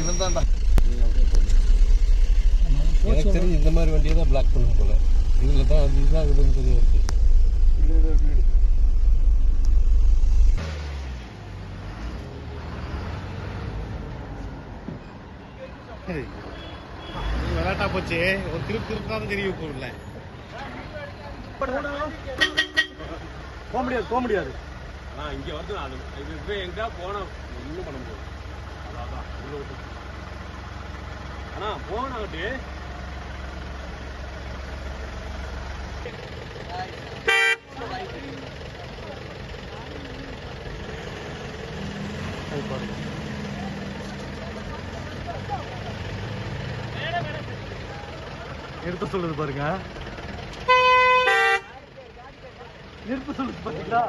இவன் தான்டா. எனக்கு தெரிஞ்சு இந்த மாதிரி வண்டியை தான் பிளாக் பண்ணும் போல. இதில் தான் அது இதாகுதுன்னு தெரியாது. விளையாட்டா போச்சு. ஒரு திருப்பி தெரியும் போடல. போக முடியாது. ஆனால் இங்கே வந்து அது இது எங்கே போனால் ஒன்றும் பண்ண முடியாது. அதான் உள்ள விட்டு ஆனால் போனாட்டு நிறுத்த சொல்லுது பாருங்க. நிறுத்த சொல்லுது பாத்தீங்களா?